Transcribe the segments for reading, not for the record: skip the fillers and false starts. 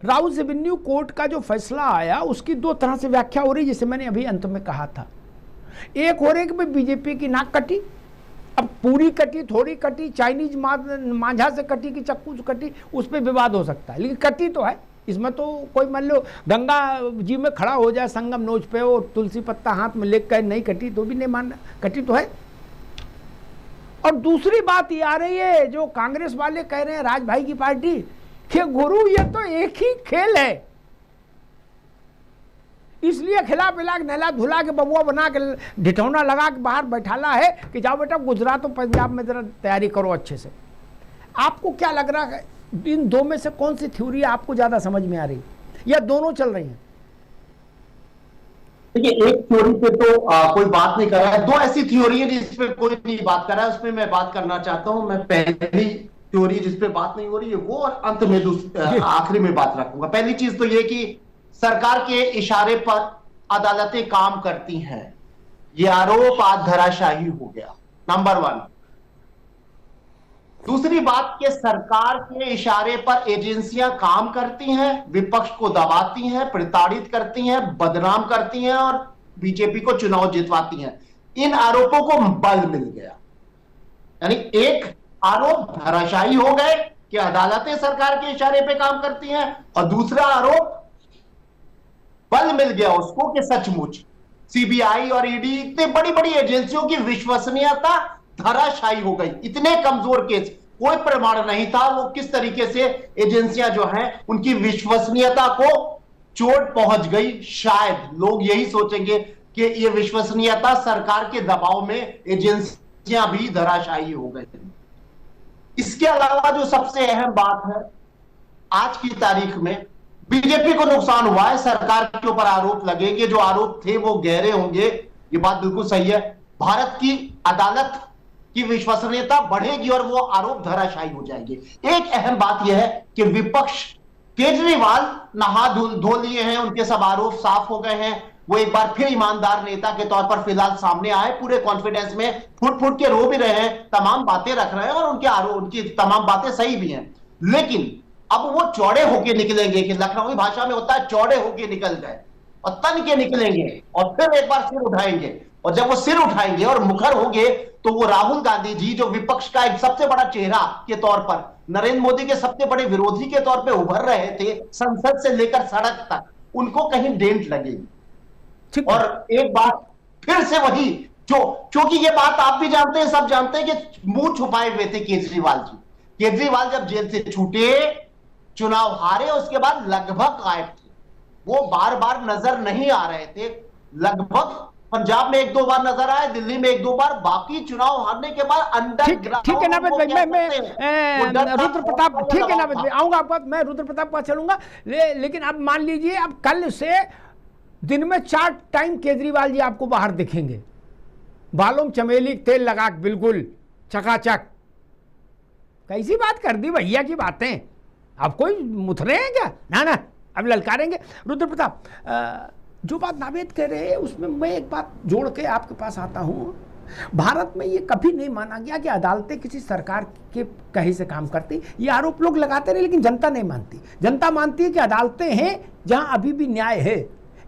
Rouse Avenue court का जो फैसला आया उसकी दो तरह से व्याख्या हो रही, जैसे मैंने अभी अंत में कहा था। एक हो रही कि बीजेपी की नाक कटी, अब पूरी कटी थोड़ी कटी, चाइनीज मांझा से कटी कि चक्कू से कटी, उस पर विवाद हो सकता है, लेकिन कटी तो है। इसमें तो कोई मान लो गंगा जी में खड़ा हो जाए संगम नोच पे और तुलसी पत्ता हाथ में लेकर नहीं कटी तो भी नहीं मानना, कटी तो है। और दूसरी बात ये आ रही है, जो कांग्रेस वाले कह रहे हैं राज भाई की पार्टी कि गुरु ये तो एक ही खेल है, इसलिए खिला पिला के नहला धुला के बबुआ बना के ढिठौना लगा के बाहर बैठाला है कि जाओ बेटा गुजरात और पंजाब में जरा तैयारी करो अच्छे से। आपको क्या लग रहा है, इन दो में से कौन सी थ्योरी आपको ज्यादा समझ में आ रही, या दोनों चल रही हैं? देखिए, एक थ्योरी पे तो कोई बात नहीं कर रहा है, दो ऐसी थ्योरी है जिस पे कोई नहीं बात कर रहा है, उसमें मैं बात करना चाहता हूं। मैं पहली थ्योरी जिस पे बात नहीं हो रही है वो, और अंत में आखिरी में बात रखूंगा। पहली चीज तो ये कि सरकार के इशारे पर अदालतें काम करती हैं, ये आरोप आज धराशायी हो गया, नंबर 1। दूसरी बात कि सरकार के इशारे पर एजेंसियां काम करती हैं, विपक्ष को दबाती हैं, प्रताड़ित करती हैं, बदनाम करती हैं और बीजेपी को चुनाव जितवाती हैं। इन आरोपों को बल मिल गया, यानी एक आरोप धराशायी हो गए कि अदालतें सरकार के इशारे पे काम करती हैं, और दूसरा आरोप बल मिल गया उसको कि सचमुच सीबीआई और ईडी, इतनी बड़ी बड़ी एजेंसियों की विश्वसनीयता धराशायी हो गई। इतने कमजोर केस, कोई प्रमाण नहीं था, वो किस तरीके से एजेंसियां जो हैं उनकी विश्वसनीयता को चोट पहुंच गई। शायद लोग यही सोचेंगे कि ये विश्वसनीयता सरकार के दबाव में एजेंसियां भी धराशायी हो गई। इसके अलावा जो सबसे अहम बात है, आज की तारीख में बीजेपी को नुकसान हुआ है। सरकार के ऊपर आरोप लगे कि जो आरोप थे वो गहरे होंगे, ये बात बिल्कुल सही है। भारत की अदालत की विश्वसनीयता बढ़ेगी और वो आरोप धराशायी हो जाएंगे। एक अहम बात यह है कि विपक्ष, केजरीवाल नहा धो लिए हैं, उनके सब आरोप साफ हो गए हैं, वो एक बार फिर ईमानदार नेता के तौर पर फिलहाल सामने आए, पूरे कॉन्फिडेंस में फुट फुट के रो भी रहे हैं, तमाम बातें रख रहे हैं और उनके आरोप, उनकी तमाम बातें सही भी हैं। लेकिन अब वो चौड़े होके निकलेंगे, कि लखनऊ भाषा में होता है चौड़े होके निकल गए, और तन के निकलेंगे और फिर एक बार सिर उठाएंगे। और जब वो सिर उठाएंगे और मुखर होंगे तो वो राहुल गांधी जी, जो विपक्ष का एक सबसे बड़ा चेहरा के तौर पर, नरेंद्र मोदी के सबसे बड़े विरोधी के तौर पे उभर रहे थे संसद से लेकर सड़क तक, उनको कहीं डेंट लगेगी। और एक बात फिर से वही, क्योंकि ये बात आप भी जानते हैं, सब जानते हैं कि मुंह छुपाए हुए थे केजरीवाल जी। केजरीवाल जब जेल से छूटे, चुनाव हारे, उसके बाद लगभग गायब थे, वो बार बार नजर नहीं आ रहे थे। लगभग पंजाब में 1-2 बार नजर आए, दिल्ली में 1-2 बार, बाकी चुनाव हारने के बाद अंडरग्राउंड। ठीक है नावेद भाई, मैं रुद्र प्रताप, ठीक है नावेद भाई, आऊंगा आपको, मैं रुद्र प्रताप पास चलूंगा। लेकिन अब मान लीजिए, अब कल से दिन में 4 टाइम केजरीवाल जी आपको बाहर दिखेंगे, बालों में चमेली तेल लगा के, बिल्कुल चकाचक। कैसी बात कर दी भैया की बातें, अब कोई मुथरे हैं क्या? ना, अब ललकारेंगे। रुद्र प्रताप, जो बात नावेद कह रहे हैं उसमें मैं एक बात जोड़ के आपके पास आता हूं। भारत में ये कभी नहीं माना गया कि अदालतें किसी सरकार के कहे से काम करती। ये आरोप लोग लगाते रहे, लेकिन जनता नहीं मानती। जनता मानती है कि अदालतें हैं जहां अभी भी न्याय है।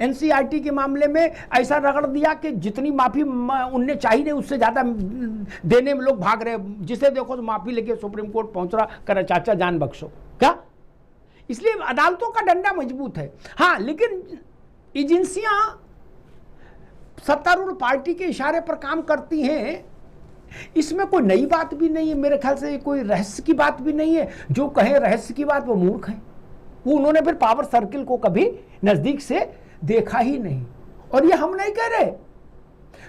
एनसीईआरटी के मामले में ऐसा रगड़ दिया कि जितनी माफी उनने चाहिए उससे ज्यादा देने में लोग भाग रहे, जिसे देखो तो माफी लेके सुप्रीम कोर्ट पहुंच रहा, कर चाचा जान बख्शो क्या। इसलिए अदालतों का डंडा मजबूत है। हाँ, लेकिन एजेंसियां सत्तारूढ़ पार्टी के इशारे पर काम करती हैं, इसमें कोई नई बात भी नहीं है। मेरे ख्याल से कोई रहस्य की बात भी नहीं है। जो कहे रहस्य की बात वो मूर्ख है। वो उन्होंने फिर पावर सर्किल को कभी नजदीक से देखा ही नहीं। और ये हम नहीं कह रहे,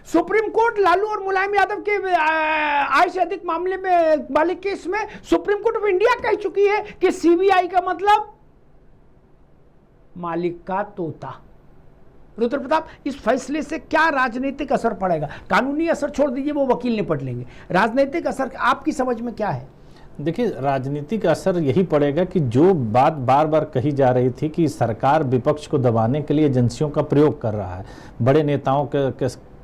सुप्रीम कोर्ट लालू और मुलायम यादव के आय से अधिक मामले में वाले केस में सुप्रीम कोर्ट ऑफ इंडिया कह चुकी है कि सीबीआई का मतलब मालिक का तोता। रुद्र प्रताप, इस फैसले से क्या राजनीतिक असर पड़ेगा? कानूनी असर छोड़ दीजिए, वो वकील निपट लेंगे। राजनीतिक असर आपकी समझ में क्या है? देखिए, राजनीतिक असर यही पड़ेगा कि जो बात बार बार कही जा रही थी कि सरकार विपक्ष को दबाने के लिए एजेंसियों का प्रयोग कर रहा है, बड़े नेताओं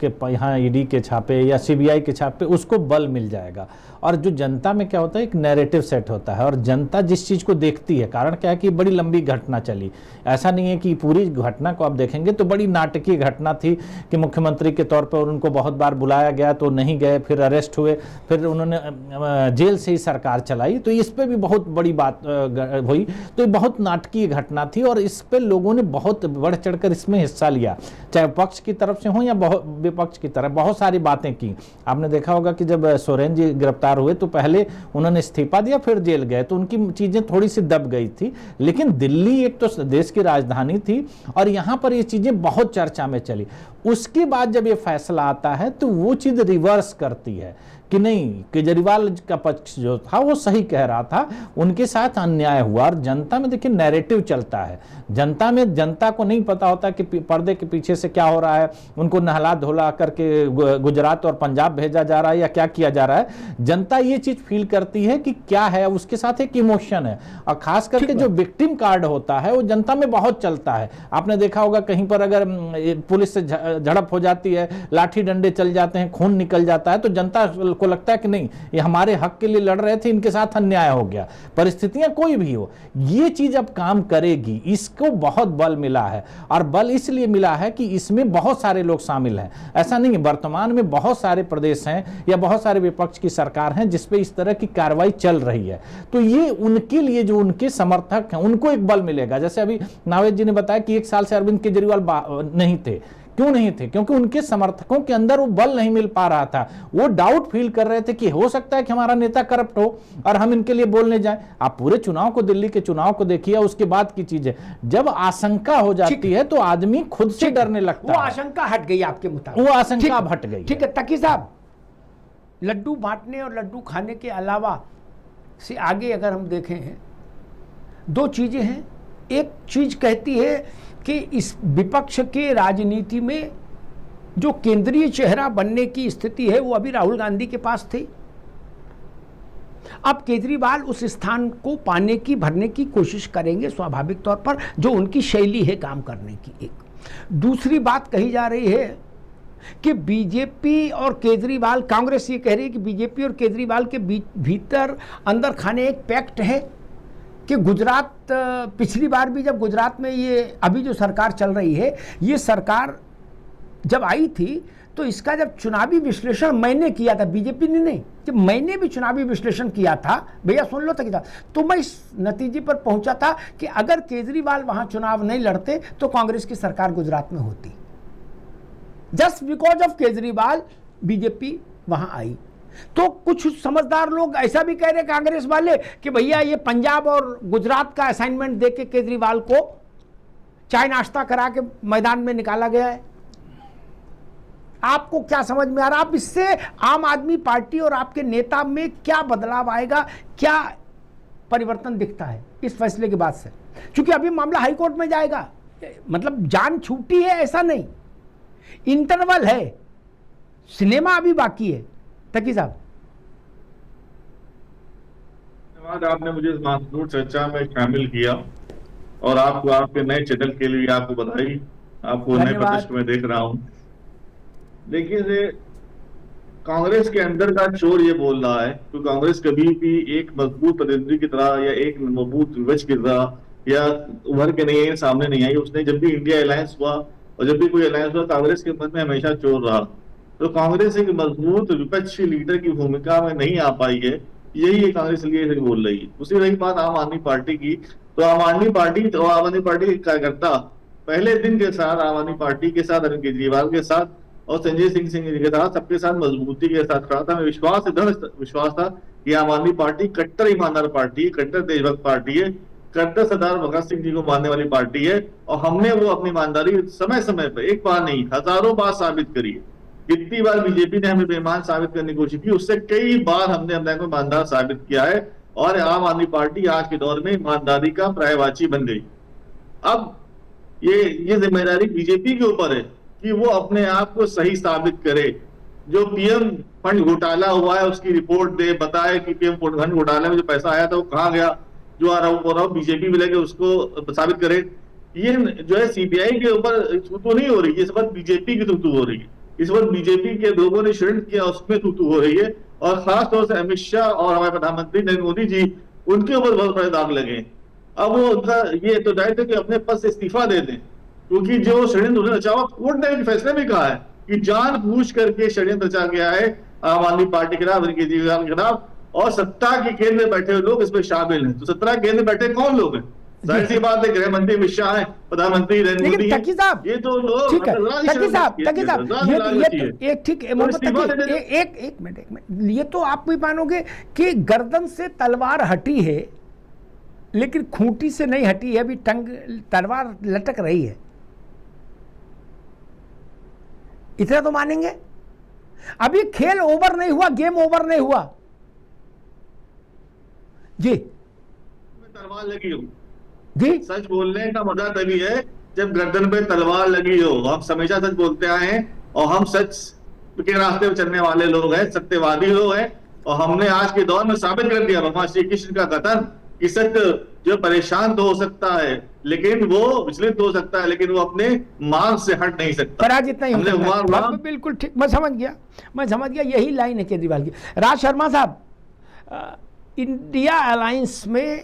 के यहाँ ईडी के छापे या सीबीआई के छापे, उसको बल मिल जाएगा। और जो जनता में क्या होता है, एक नैरेटिव सेट होता है, और जनता जिस चीज़ को देखती है, कारण क्या है कि बड़ी लंबी घटना चली, ऐसा नहीं है कि पूरी घटना को आप देखेंगे तो बड़ी नाटकीय घटना थी कि मुख्यमंत्री के तौर पर उनको बहुत बार बुलाया गया तो नहीं गए, फिर अरेस्ट हुए, फिर उन्होंने जेल से ही सरकार चलाई, तो इस पर भी बहुत बड़ी बात हुई। तो ये बहुत नाटकीय घटना थी और इस पर लोगों ने बहुत बढ़ चढ़कर इसमें हिस्सा लिया, चाहे पक्ष की तरफ से हो या विपक्ष की तरफ, बहुत सारी बातें की। आपने देखा होगा कि जब सोरेन जी गिरफ्तार हुए तो पहले उन्होंने इस्तीफा दिया, फिर जेल गए, तो उनकी चीजें थोड़ी सी दब गई थी। लेकिन दिल्ली एक तो देश की राजधानी थी और यहां पर ये चीजें बहुत चर्चा में चली। उसके बाद जब ये फैसला आता है तो वो चीज रिवर्स करती है कि नहीं, केजरीवाल का पक्ष जो था वो सही कह रहा था, उनके साथ अन्याय हुआ। और जनता में देखिए नैरेटिव चलता है, जनता को नहीं पता होता कि पर्दे के पीछे से क्या हो रहा है, उनको नहला धोला करके गुजरात और पंजाब भेजा जा रहा है या क्या किया जा रहा है। जनता ये चीज फील करती है कि क्या है, उसके साथ एक इमोशन है, और खास करके जो विक्टिम कार्ड होता है वो जनता में बहुत चलता है। आपने देखा होगा कहीं पर अगर पुलिस से झड़प हो जाती है, लाठी डंडे चल जाते हैं, खून निकल जाता है, तो जनता को लगता है कि नहीं, ये हमारे हक के लिए लड़ रहे थे, इनके साथ अन्याय हो गया। परिस्थितियां कोई भी हो, ये चीज अब काम करेगी, इसको बहुत बल मिला है। और बल इसलिए मिला है कि इसमें बहुत सारे लोग शामिल हैं। ऐसा नहीं है, वर्तमान में बहुत सारे प्रदेश हैं या बहुत सारे विपक्ष की सरकार हैं जिसपे इस तरह की कार्रवाई चल रही है, तो ये उनके लिए, जो उनके समर्थक हैं, उनको एक बल मिलेगा। जैसे अभी नावेद जी ने बताया कि 1 साल से अरविंद केजरीवाल नहीं थे, क्यों नहीं थे? क्योंकि उनके समर्थकों के अंदर वो बल नहीं मिल पा रहा था, वो डाउट फील कर रहे थे कि हो सकता है कि हमारा नेता करप्ट हो और हम इनके लिए बोलने जाएं। आप पूरे चुनाव को, दिल्ली के चुनाव को देखिए, उसके बाद की चीज है, जब आशंका हो जाती है तो आदमी खुद से डरने लगता है। वो आशंका हट गई आपके मुताबिक? वो आशंका अब हट गई। ठीक है तकी साहब, लड्डू बांटने और लड्डू खाने के अलावा से आगे अगर हम देखें, 2 चीजें हैं। एक चीज कहती है कि इस विपक्ष के राजनीति में जो केंद्रीय चेहरा बनने की स्थिति है वो अभी राहुल गांधी के पास थी। अब केजरीवाल उस स्थान को पाने की, भरने की कोशिश करेंगे स्वाभाविक तौर पर, जो उनकी शैली है काम करने की। एक दूसरी बात कही जा रही है कि बीजेपी और केजरीवाल, कांग्रेस ये कह रही है कि बीजेपी और केजरीवाल के भीतर अंदर खाने एक पैक्ट है कि गुजरात, पिछली बार भी जब गुजरात में ये अभी जो सरकार चल रही है, ये सरकार जब आई थी तो इसका जब चुनावी विश्लेषण मैंने किया था, बीजेपी ने नहीं, जब मैंने भी चुनावी विश्लेषण किया था, भैया सुन लो तक, तो मैं इस नतीजे पर पहुंचा था कि अगर केजरीवाल वहां चुनाव नहीं लड़ते तो कांग्रेस की सरकार गुजरात में होती। Just because of Kejriwal BJP वहां आई। तो कुछ समझदार लोग ऐसा भी कह रहे कांग्रेस वाले कि भैया ये पंजाब और गुजरात का असाइनमेंट देके केजरीवाल को चाय नाश्ता करा के मैदान में निकाला गया है। आपको क्या समझ में आ रहा? आप इससे आम आदमी पार्टी और आपके नेता में क्या बदलाव आएगा, क्या परिवर्तन दिखता है इस फैसले के बाद से? क्योंकि अभी मामला हाईकोर्ट में जाएगा, मतलब जान छूटी है ऐसा नहीं, इंटरवल है, सिनेमा अभी बाकी है। तकी साहब, धन्यवाद, आपने मुझे इस महत्वपूर्ण चर्चा में शामिल किया और आपको, आपके नए चैनल के लिए आपको बधाई, आपको नए प्रतिष्ठा में देख रहा हूं। देखिए, कांग्रेस के अंदर का चोर ये बोल रहा है कि कांग्रेस कभी भी एक मजबूत प्रतिनिधि की तरह या एक मजबूत विपक्ष की तरह या उभर के नहीं सामने नहीं आई। उसने जब भी इंडिया अलायंस हुआ और जब भी कोई अलायंस हुआ, कांग्रेस के मन में हमेशा चोर रहा। तो कांग्रेस एक मजबूत विपक्षी लीडर की भूमिका में नहीं आ पाई है, यही कांग्रेस लिए बोल रही है। दूसरी रही बात आम आदमी पार्टी की, तो आम आदमी पार्टी के कार्यकर्ता पहले दिन के साथ आम आदमी पार्टी के साथ, अरविंद केजरीवाल के साथ और संजय सिंह के साथ, सबके साथ मजबूती के साथ खड़ा था। मैं दृढ़ विश्वास था कि आम आदमी पार्टी कट्टर ईमानदार पार्टी है, कट्टर देशभक्त पार्टी है, कट्टर सरदार भगत सिंह जी को मानने वाली पार्टी है, और हमने वो अपनी ईमानदारी समय समय पर, एक बार नहीं हजारों बार साबित करी है। कितनी बार बीजेपी ने हमें बेईमान साबित करने की कोशिश की, उससे कई बार हमने अपने को ईमानदार साबित किया है, और आम आदमी पार्टी आज के दौर में ईमानदारी का पर्यायवाची बन गई। अब ये जिम्मेदारी बीजेपी के ऊपर है कि वो अपने आप को सही साबित करे। जो पीएम फंड घोटाला हुआ है उसकी रिपोर्ट दे, बताए कि पीएम फंड घोटाले में जो पैसा आया था वो कहाँ गया, जो आरोप बीजेपी भी लेके उसको साबित करे। ये जो है सीबीआई के ऊपर थू नहीं हो रही, ये सब बीजेपी की थू हो रही है। इस वक्त बीजेपी के लोगों ने षड्यंत्र किया उसमें तू हो रही है, और खास तौर से अमित शाह और हमारे प्रधानमंत्री नरेंद्र मोदी जी, उनके ऊपर बहुत बड़े दाग लगे। अब वो उनका ये तो दायित्व कि अपने पद से इस्तीफा दे दें, क्योंकि जो षड्यंत्र उन्होंने रचा हुआ, कोर्ट ने फैसले में कहा है कि जानबूझ करके षड्यंत्र रचा गया है आम आदमी पार्टी के खिलाफ, केजरीवाल के खिलाफ, और सत्ता के केंद्र में बैठे हुए लोग इसमें शामिल हैं। तो सत्ता के केंद्र में बैठे कौन लोग हैं? जाहिर सी बात है, गृह मंत्री अमित शाह है, प्रधानमंत्री नरेंद्र मोदी है, ये तो लोग। ठीक है तकी साहब, ये एक ठीक एक मिनट, ये तो आप भी मानोगे कि गर्दन से तलवार हटी है लेकिन खूंटी से नहीं हटी है, अभी तलवार लटक रही है, इतना तो मानेंगे? अभी खेल ओवर नहीं हुआ, गेम ओवर नहीं हुआ जी। तलवार लगी हो जी, सच बोलने का मजा तभी है जब गर्दन पे तलवार लगी हो। हम हमेशा सच बोलते आए हैं और हम सच के रास्ते पर चलने वाले लोग हैं, सत्यवादी लोग हैं, और हमने आज के दौर में साबित कर दिया भगवान श्री कृष्ण का कथन कि सत्य जो परेशान तो हो सकता है, लेकिन वो विचलित हो सकता है, लेकिन वो अपने मार्ग से हट नहीं सकता। पराजित नहीं हो सकता। बिल्कुल ठीक, मैं समझ गया, यही लाइन है केजरीवाल की। राज शर्मा साहब, इंडिया अलायंस में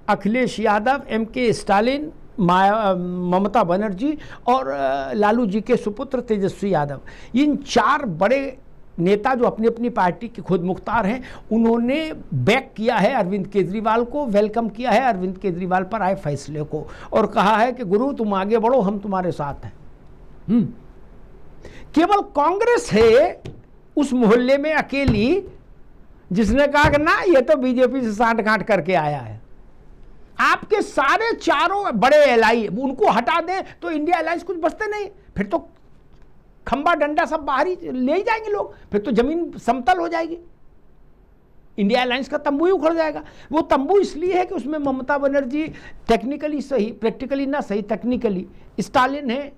अखिलेश यादव, एमके स्टालिन, ममता बनर्जी और लालू जी के सुपुत्र तेजस्वी यादव, इन 4 बड़े नेता जो अपनी अपनी पार्टी के खुद मुख्तार हैं, उन्होंने बैक किया है अरविंद केजरीवाल को, वेलकम किया है अरविंद केजरीवाल पर आए फैसले को, और कहा है कि गुरु तुम आगे बढ़ो, हम तुम्हारे साथ हैं। केवल कांग्रेस है उस मोहल्ले में अकेली जिसने कहा कि ना ये तो बीजेपी से साठ-गांठ करके आया है। आपके सारे चारों बड़े एलआई उनको हटा दें तो इंडिया अलायंस कुछ बचते नहीं, फिर तो खंबा डंडा सब बाहर ही ले ही जाएंगे लोग, फिर तो जमीन समतल हो जाएगी, इंडिया अलायंस का तंबू ही उखड़ जाएगा। वो तंबू इसलिए है कि उसमें ममता बनर्जी टेक्निकली सही, प्रैक्टिकली ना सही, टेक्निकली स्टालिन है,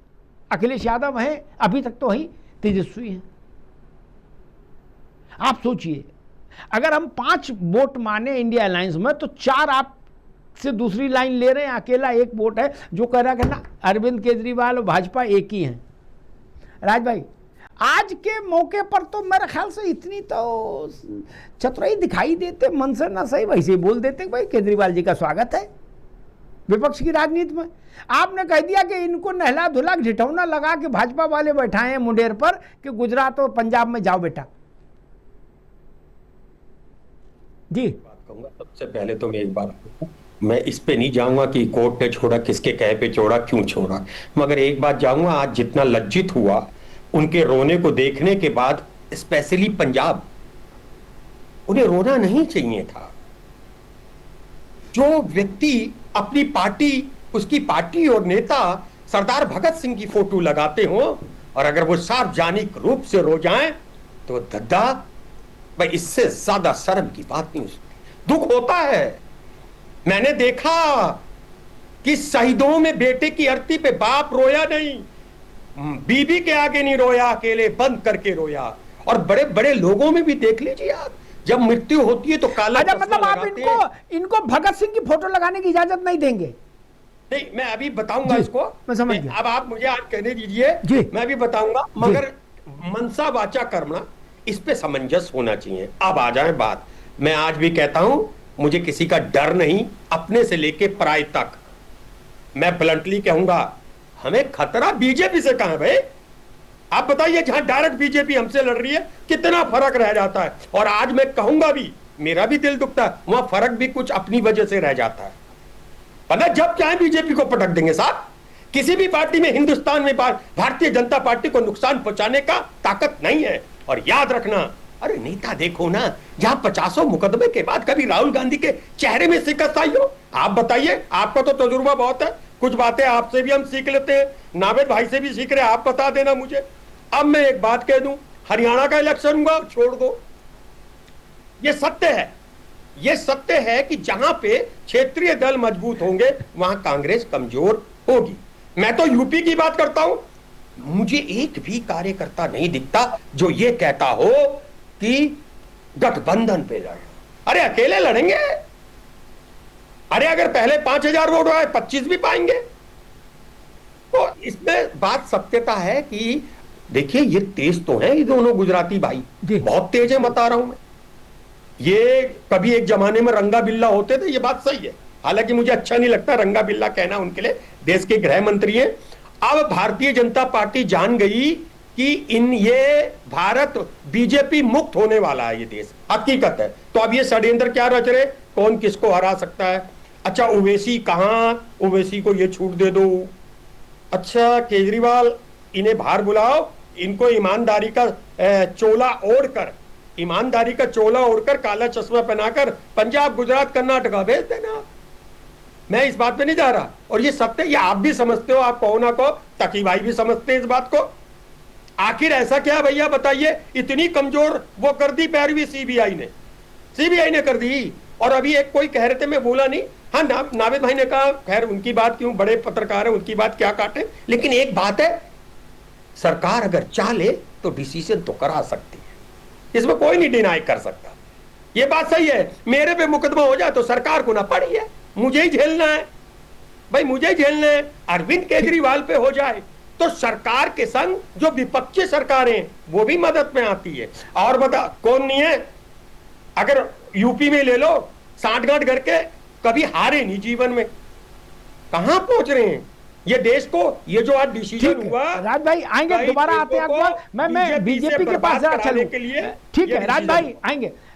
अखिलेश यादव हैं, अभी तक तो वही तेजस्वी हैं। आप सोचिए, अगर हम 5 वोट माने इंडिया अलायंस में तो 4 आप से दूसरी लाइन ले रहे हैं, अकेला 1 वोट है जो कह रहा है ना अरविंद केजरीवाल और भाजपा एक ही हैं। राज भाई, आज के मौके पर तो मेरे ख्याल से इतनी तो चतुराई दिखाई देते, मन से ना सही वैसे ही बोल देते भाई केजरीवाल जी का स्वागत है विपक्ष की राजनीति में। आपने कह दिया कि इनको नहला धुला ढिठौना लगा के भाजपा वाले बैठाए हैं मुंडेर पर कि गुजरात और पंजाब में जाओ बेटा। जी बात कहूंगा, सबसे पहले तो मैं एक बात, मैं इस पे नहीं जाऊंगा कि कोर्ट ने छोड़ा, किसके कहे पे छोड़ा, क्यों छोड़ा, मगर एक बात जाऊंगा, आज जितना लज्जित हुआ उनके रोने को देखने के बाद, स्पेशली पंजाब, उन्हें रोना नहीं चाहिए था। जो व्यक्ति अपनी पार्टी, उसकी पार्टी और नेता सरदार भगत सिंह की फोटो लगाते हो और अगर वो सार्वजनिक रूप से रो जाएं तो दद्दा भाई, इससे ज्यादा शर्म की बात नहीं हो सकती। दुख होता है, मैंने देखा कि शहीदों में बेटे की अर्थी पे बाप रोया नहीं, बीबी के आगे नहीं रोया, अकेले बंद करके रोया। और बड़े बड़े लोगों में भी देख लीजिए आप, जब मृत्यु होती है तो काला मतलब आप इनको भगत सिंह की फोटो लगाने की इजाजत नहीं देंगे? नहीं, मैं अभी बताऊंगा इसको, मैं समझ गया। अब आप मुझे आज कहने दीजिए, मैं भी बताऊंगा, मगर मनसा वाचा कर्मणा, इस पे सामंजस्य होना चाहिए। अब आ जाए बात, मैं आज भी कहता हूं, मुझे किसी का डर नहीं, अपने से लेके पराये तक। मैं ब्लंटली कहूंगा, हमें खतरा बीजेपी से कहां है भाई? आप बताइए, जहां डायरेक्ट बीजेपी हमसे लड़ रही है कितना फर्क रह जाता है। और आज मैं कहूंगा भी, मेरा भी दिल दुखता है, वहां फर्क भी कुछ अपनी वजह से रह जाता है। पता, जब चाहे बीजेपी को पटक देंगे साहब। किसी भी पार्टी में, हिंदुस्तान में भारतीय जनता पार्टी को नुकसान पहुंचाने का ताकत नहीं है। और याद रखना, अरे नेता देखो ना, जहां 50 मुकदमे के बाद कभी राहुल गांधी के चेहरे में शिकस्त आई हो? आप बताइए, आपका तो तजुर्बा बहुत है, कुछ बातें आपसे भी हम सीख लेते हैं, नावेद भाई से भी सीख रहे हैं, आप बता देना मुझे। अब मैं एक बात कह दूं, हरियाणा का इलेक्शन हुआ, छोड़ दो, ये सत्य है, ये सत्य है कि जहां पे क्षेत्रीय दल मजबूत होंगे वहां कांग्रेस कमजोर होगी। मैं तो यूपी की बात करता हूं, मुझे एक भी कार्यकर्ता नहीं दिखता जो ये कहता हो कि गठबंधन पे लड़। अरे अकेले लड़ेंगे, अरे अगर पहले 5000 वोट आए 25 भी पाएंगे। तो इसमें बात सत्यता है कि देखिए ये तेज तो है ये दोनों गुजराती भाई, जी। बहुत तेज है, बता रहा हूं मैं। ये कभी एक जमाने में रंगा बिल्ला होते थे, ये बात सही है, हालांकि मुझे अच्छा नहीं लगता रंगा बिल्ला कहना उनके लिए, देश के गृह मंत्री हैं। अब भारतीय जनता पार्टी जान गई कि ये भारत बीजेपी मुक्त होने वाला है, ये देश हकीकत है। तो अब ये षड्यंत्र क्या रच रहे, कौन किसको हरा सकता है। अच्छा ओवैसी कहां, ओवैसी को ये छूट दे दो। अच्छा केजरीवाल इन्हें बाहर बुलाओ, इनको ईमानदारी का चोला ओढ़कर, ईमानदारी का चोला ओढ़कर काला चश्मा पहनाकर पंजाब गुजरात कर्नाटका भेज देना। मैं इस बात पे नहीं जा रहा, और ये सत्य, ये आप भी समझते हो, आप कहो ना कहो, तकी भाई भी समझते हैं इस बात को। आखिर ऐसा क्या भैया बताइए, इतनी कमजोर वो कर दी पैरवी सीबीआई ने कर दी। और अभी एक कोई कह रहे थे, मैं बोला नहीं, हाँ नावेद भाई ने कहा, खैर उनकी बात क्यों, बड़े पत्रकार है, उनकी बात क्या काटे, लेकिन एक बात है, सरकार अगर चाहे तो डिसीजन तो करा सकती है, इसमें कोई नहीं डिनाई कर सकता। ये बात सही है, मेरे पे मुकदमा हो जाए तो सरकार को ना पड़ी है, मुझे ही झेलना है भाई, मुझे ही झेलना है। अरविंद केजरीवाल पे हो जाए तो सरकार के संग जो विपक्षी सरकारें वो भी मदद में आती है। और बता कौन नहीं है, अगर यूपी में ले लो, सांठगांठ करके कभी हारे नहीं जीवन में, कहां पहुंच रहे हैं ये देश को, ये जो आज डिसीजन हुआ। राज भाई आएंगे, दोबारा आते हैं आपको, मैं बीजेपी के पास जरा चलूं, ठीक है राज भाई आएंगे,